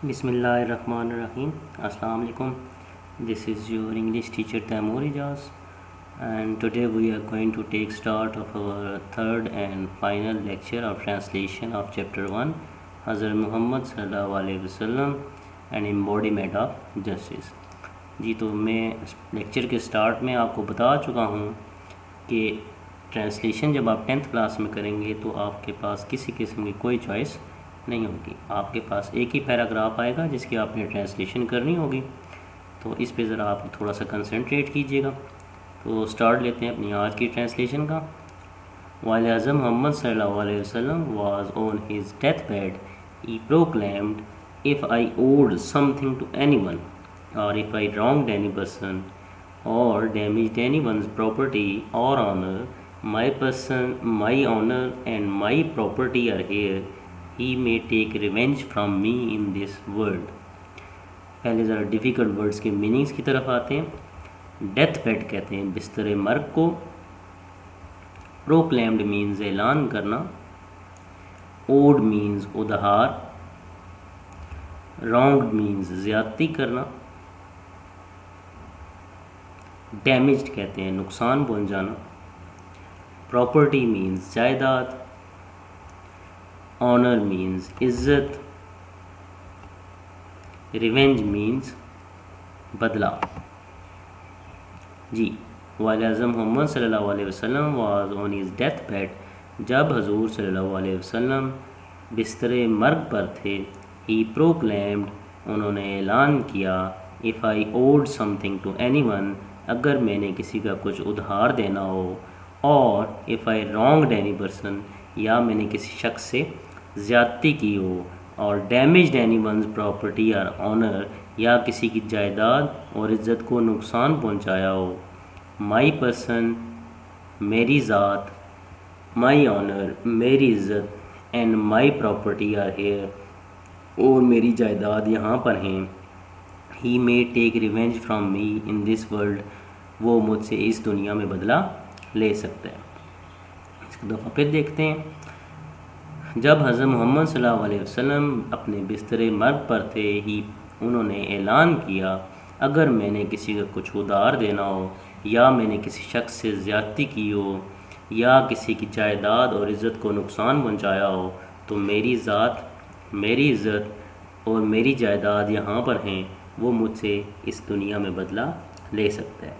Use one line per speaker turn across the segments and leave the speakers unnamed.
بسم اللہ الرحمن الرحیم. السلام علیکم. This is your English teacher Taimur Ijaz, and today we are going to take start of our third and final lecture of translation of chapter 1, Hazrat Muhammad sallallahu alaihi wasallam and embodiment of justice. جی تو میں lecture کے start میں آپ کو بتا چکا ہوں کہ ٹرانسلیشن جب آپ 10th کلاس میں کریں گے تو آپ کے پاس کسی قسم کی کوئی چوائس نہیں ہوگی. آپ کے پاس ایک ہی پیراگراف آئے گا جس کی آپ نے ٹرانسلیشن کرنی ہوگی. تو اس پہ ذرا آپ تھوڑا سا کنسنٹریٹ کیجیے گا. تو سٹارٹ لیتے ہیں اپنی آج کی ٹرانسلیشن کا. While Hazrat Muhammad sallallahu alaihi wasallam was on his deathbed, he proclaimed, "If I owed something to anyone, or if I wronged any person, or damaged anyone's property or honor, my honor and my property are here. He may take revenge from me in this world." پہلے ذرا difficult words کے meanings کی طرف آتے ہیں. Death bed کہتے ہیں بستر مرگ کو. پروکلیمڈ مینز اعلان کرنا. اوڈ مینز ادھار. رانگڈ مینز زیادتی کرنا. ڈیمیجڈ کہتے ہیں نقصان پہنچانا. پراپرٹی مینز جائیداد. آنر مینز عزت. ریونج مینز بدلہ. جی while حضرت محمد صلی اللہ علیہ وسلم was on his death bed, جب حضور صلی اللہ علیہ وسلم بستر مرگ پر تھے, he proclaimed, انہوں نے اعلان کیا, if I owed something to anyone, اگر میں نے کسی کا کچھ ادھار دینا ہو, اور if I wronged any person, یا میں نے کسی شخص سے زیادتی کی ہو, اور ڈیمیجڈ اینی ونز پراپرٹی اور آنر, یا کسی کی جائیداد اور عزت کو نقصان پہنچایا ہو, مائی پرسن میری ذات, مائی آنر میری عزت, and my property are here اور میری جائیداد یہاں پر ہیں, he may take revenge from me in this world, وہ مجھ سے اس دنیا میں بدلہ لے سکتا ہے. اس کو دفعہ پھر دیکھتے ہیں. جب حضرت محمد صلی اللہ علیہ وسلم اپنے بستر مرگ پر تھے, انہوں نے اعلان کیا, اگر میں نے کسی کا کچھ ادھار دینا ہو, یا میں نے کسی شخص سے زیادتی کی ہو, یا کسی کی جائیداد اور عزت کو نقصان پہنچایا ہو, تو میری ذات, میری عزت اور میری جائیداد یہاں پر ہیں, وہ مجھ سے اس دنیا میں بدلہ لے سکتا ہے.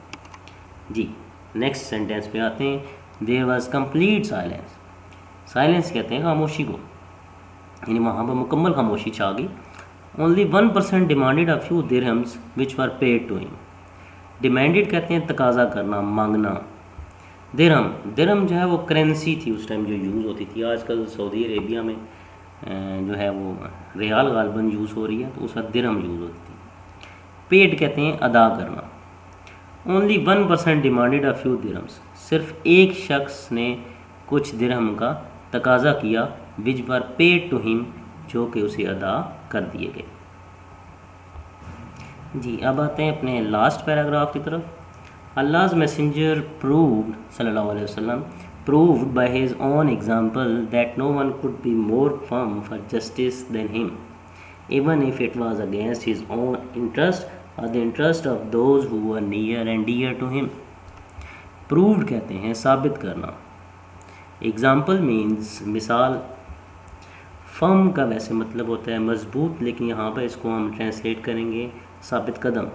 جی نیکسٹ سینٹینس پہ آتے ہیں. There was complete silence. Silence کہتے ہیں خاموشی کو, یعنی وہاں پر مکمل خاموشی چھا گئی. Only 1% demanded a few dirhams which were paid to him. ڈیمانڈڈ کہتے ہیں تقاضا کرنا, مانگنا. درہم جو ہے وہ کرنسی تھی اس ٹائم جو یوز ہوتی تھی. آج کل سعودی عربیہ میں جو ہے وہ ریال غالباً یوز ہو رہی ہے, تو اس وقت درہم یوز ہوتی تھی. پیڈ کہتے ہیں ادا کرنا. Only 1% demanded a few dirhams. صرف ایک شخص نے کچھ درہم کا تقاضا کیا, which were paid to him, جو کہ اسے ادا کر دیے گئے. جی اب آتے ہیں اپنے لاسٹ پیراگراف کی طرف. Allah's messenger proved صلی اللہ علیہ وسلم proved by his own example that no one could be more firm for justice than him, even if it was against his own interest or the interest of those who were near and dear to him. proved کہتے ہیں ثابت کرنا. Example means مثال. فرم کا ویسے مطلب ہوتا ہے مضبوط, لیکن یہاں پر اس کو ہم ٹرانسلیٹ کریں گے ثابت قدم.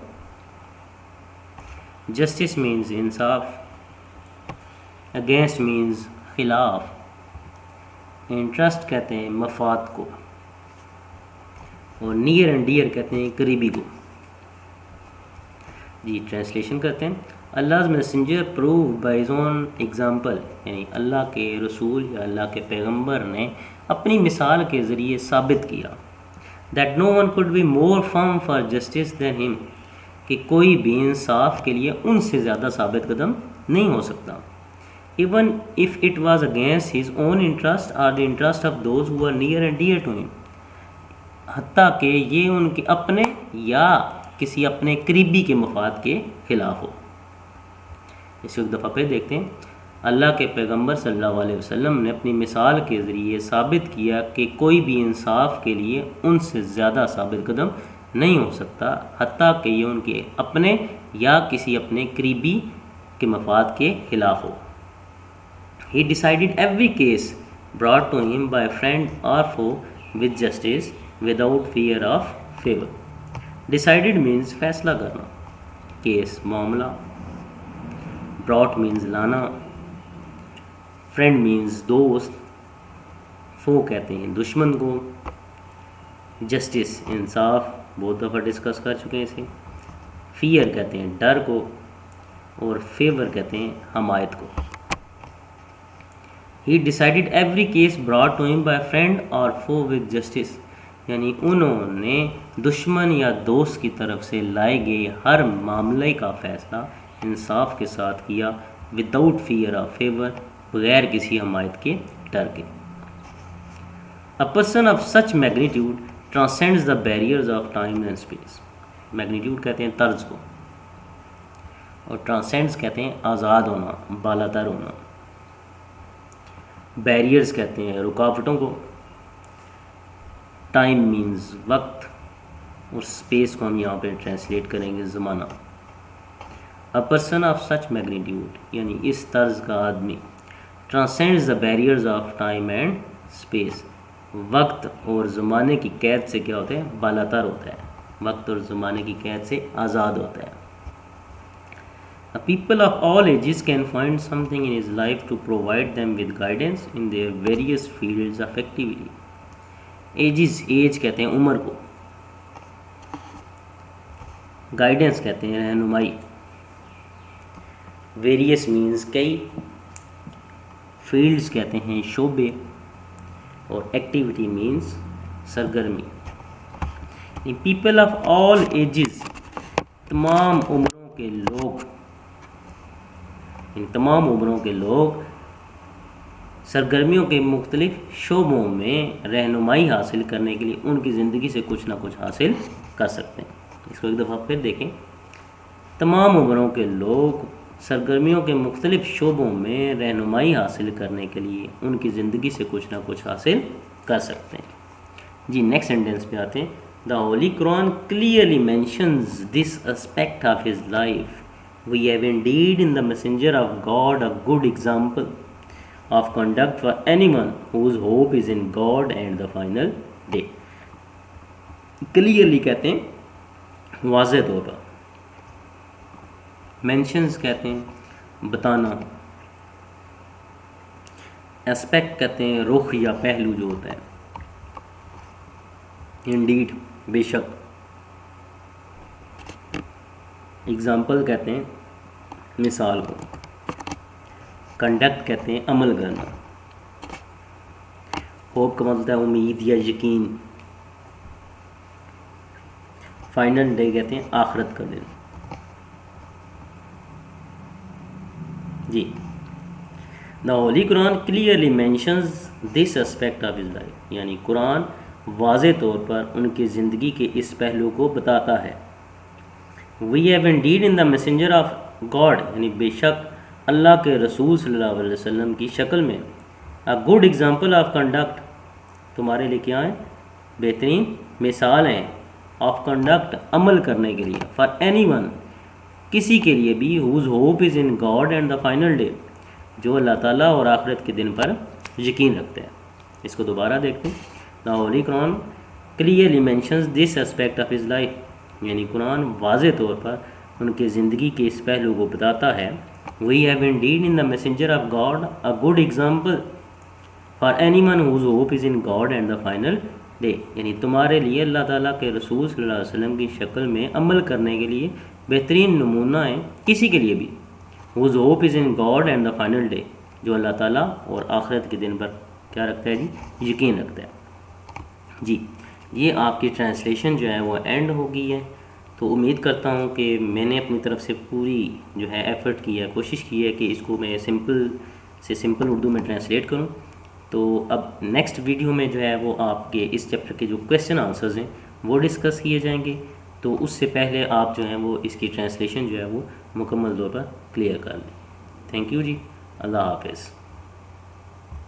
جسٹس مینز انصاف. اگینسٹ مینز خلاف. انٹرسٹ کہتے ہیں مفاد کو, اور نیئر اینڈ ڈیئر کہتے ہیں قریبی کو. جی ٹرانسلیشن کرتے ہیں. Allah's messenger proved by his own example, یعنی اللہ کے رسول یا اللہ کے پیغمبر نے اپنی مثال کے ذریعے ثابت کیا, that no one could be more firm for justice than him, کہ کوئی بھی انصاف کے لیے ان سے زیادہ ثابت قدم نہیں ہو سکتا. even if it was against his own interest or the interest of those who were near and dear to him, حتیٰ کہ یہ ان کے اپنے یا کسی اپنے قریبی کے مفاد کے خلاف ہو. اس کو ایک دفعہ پھر دیکھتے ہیں. اللہ کے پیغمبر صلی اللہ علیہ وسلم نے اپنی مثال کے ذریعے ثابت کیا کہ کوئی بھی انصاف کے لیے ان سے زیادہ ثابت قدم نہیں ہو سکتا، حتیٰ کہ یہ ان کے اپنے یا کسی اپنے قریبی کے مفاد کے خلاف ہو۔ He decided every case brought to him by friend or foe with justice without fear of favor۔ Decided means فیصلہ کرنا، کیس معاملہ، brought means لانا، friend means دوست، foe کہتے ہیں دشمن کو، justice انصاف، بہت دفعہ ڈسکس کر چکے ہیں اسے، fear کہتے ہیں ڈر کو، اور favor کہتے ہیں حمایت کو۔ He decided every case brought to him by friend or foe with justice، یعنی انہوں نے دشمن یا دوست کی طرف سے لائے گئے ہر معاملے کا فیصلہ انصاف کے ساتھ کیا، وداؤٹ فیئر آف فیور، بغیر کسی حمایت کے ڈر کے۔ A person of such magnitude transcends the barriers of time and space۔ Magnitude کہتے ہیں طرز کو، اور ٹرانسینڈس کہتے ہیں آزاد ہونا، بالاتر ہونا۔ بیریئرز کہتے ہیں رکاوٹوں کو، ٹائم مینز وقت، اور اسپیس کو ہم یہاں پہ ٹرانسلیٹ کریں گے زمانہ۔ A person of such magnitude یعنی اس طرز کا آدمی، transcends the barriers of time and space، وقت اور زمانے کی قید سے کیا ہوتا ہے؟ بالاتر ہوتا ہے، وقت اور زمانے کی قید سے آزاد ہوتا ہے۔ A people of all ages can find something in his life to provide them with guidance in their various fields of activity۔ Ages, age کہتے ہیں عمر کو، گائیڈنس کہتے ہیں رہنمائی، ویریس مینز کئی، فیلڈز کہتے ہیں شعبے، اور ایکٹیویٹی مینز سرگرمی۔ پیپل آف آل ایجز، تمام عمروں کے لوگ، تمام عمروں کے لوگ سرگرمیوں کے مختلف شعبوں میں رہنمائی حاصل کرنے کے لیے ان کی زندگی سے کچھ نہ کچھ حاصل کر سکتے ہیں۔ اس کو ایک دفعہ پھر دیکھیں، تمام عمروں کے لوگ سرگرمیوں کے مختلف شعبوں میں رہنمائی حاصل کرنے کے لیے ان کی زندگی سے کچھ نہ کچھ حاصل کر سکتے ہیں۔ جی نیکسٹ سینٹینس پہ آتے ہیں۔ The Holy Quran clearly mentions this aspect of his life۔ We have indeed in the messenger of God a good example of conduct for anyone whose hope is in God and the final day۔ clearly کہتے ہیں واضح طور پر، mentions کہتے ہیں بتانا، aspect کہتے ہیں رخ یا پہلو جو ہوتا ہے، indeed بے شک، example کہتے ہیں مثال کو، کنڈکٹ کہتے ہیں عمل کرنا، ہوپ کا مطلب ہے امید یا یقین، فائنل ڈے کہتے ہیں آخرت کا دن۔ جی The Holy Quran clearly mentions this aspect of his life، یعنی قرآن واضح طور پر ان کی زندگی کے اس پہلو کو بتاتا ہے۔ We have indeed in the messenger of God، یعنی بے شک اللہ کے رسول صلی اللہ علیہ وسلم کی شکل میں، a good example of conduct، تمہارے لیے کیا ہے؟ بہترین مثال ہیں، of conduct عمل کرنے کے لیے، for anyone کسی کے لیے بھی، whose hope is in God and the final day جو اللہ تعالیٰ اور آخرت کے دن پر یقین رکھتے ہیں۔ اس کو دوبارہ دیکھتے ہیں۔ The Holy Quran clearly mentions this aspect of his life، یعنی قرآن واضح طور پر ان کے زندگی کے اس پہلو کو بتاتا ہے۔ We have indeed in the messenger of God a good example for anyone whose hope is in God and the final day، یعنی تمہارے لیے اللہ تعالیٰ کے رسول صلی اللہ علیہ وسلم کی شکل میں عمل کرنے کے لیے بہترین نمونہ ہیں، کسی کے لیے بھی whose hope is in God and the final day جو اللہ تعالیٰ اور آخرت کے دن پر کیا رکھتا ہے؟ جی یقین رکھتا ہے۔ جی یہ آپ کی ٹرانسلیشن جو ہے وہ اینڈ ہو گئی ہے، تو امید کرتا ہوں کہ میں نے اپنی طرف سے پوری جو ہے ایفرٹ کی ہے، کوشش کی ہے کہ اس کو میں سمپل سے سمپل اردو میں ٹرانسلیٹ کروں۔ تو اب نیکسٹ ویڈیو میں جو ہے وہ آپ کے اس چیپٹر کے جو کویشچن آنسرز ہیں وہ ڈسکس کیے جائیں گے، تو اس سے پہلے آپ جو ہیں وہ اس کی ٹرانسلیشن جو ہے وہ مکمل طور پر کلیئر کر لیں۔ تھینک یو جی۔ اللہ حافظ.